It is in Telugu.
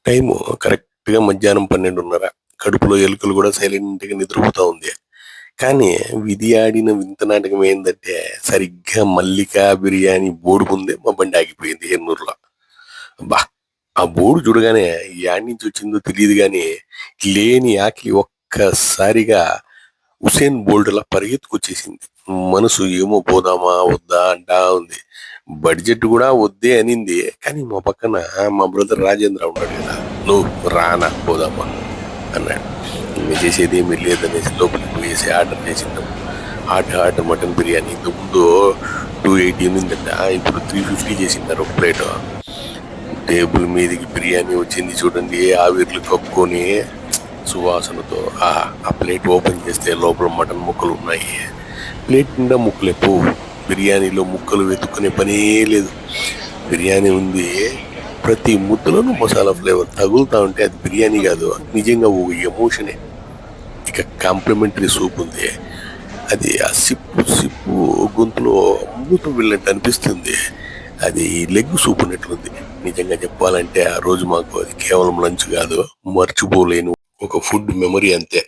టైము కరెక్ట్‌గా మధ్యాహ్నం 12:30. కడుపులో ఎలుకలు గూడా సైలెంట్‌గా నిద్రపోతా ఉంది. కానీ విధి ఆడిన వింత నాటకం ఏందంటే, సరిగ్గా మల్లికా బిర్యానీ బోర్డు ముందే మా బండి ఆగిపోయింది ఎన్నూరులో. అబ్బా! ఆ బోర్డు చూడగానే యాడ్నించొచ్చిందో తెలీదు గానీ, లేని ఆకలి ఒక్కసారిగా ఉసేన్ బోల్ట్‌లా పరిగెత్తుకొచ్చేసింది. మనసు ఏమో పోదామా? వద్దా? అంటా ఉంది. బడ్జెట్ గూడా వద్దే అనింది. కానీ మా పక్కన మా బ్రదర్ రాజేంద్ర ఉన్నాడు గదా! "నువ్వు రానా పోదామా" అన్నాడు. ఇంక చేసేదేమీ లేదనేసి లోపలికి పోయేసి ఆర్డర్ చేసినాం. హాట్ మటన్ బిర్యానీ ఇంతకుముందు 280 ఉన్నిందంట. ఇప్పుడు 350 చేసినారు ఒక ప్లేటు. టేబుల్ మీదకి బిర్యానీ వచ్చింది చూడండి. ఆవిర్లు కప్పుకొని సువాసనతో ఆ ప్లేట్ ఓపెన్ చేస్తే లోపల మటన్ ముక్కలు ఉన్నాయి. ప్లేట్ నిండా ముక్కలే పోవు. బిర్యానీలో ముక్కలు వెతుక్కునే పనే లేదు. బిర్యానీ ఉంది. ప్రతి ముద్దలోనూ మసాలా ఫ్లేవర్ తగులుతా ఉంటే అది బిర్యానీ కాదు, నిజంగా ఓ ఎమోషనే. ఇక కాంప్లిమెంటరీ సూప్ ఉంది. అది ఆ సిప్పు గొంతులో అమృతం వెళ్ళినట్టు అనిపిస్తుంది. అది లెగ్ సూప్ ఉన్నట్లుంది. నిజంగా చెప్పాలంటే ఆ రోజు మాకు అది కేవలం లంచ్ కాదు, మర్చిపోలేను ఒక ఫుడ్ మెమరీ అంతే.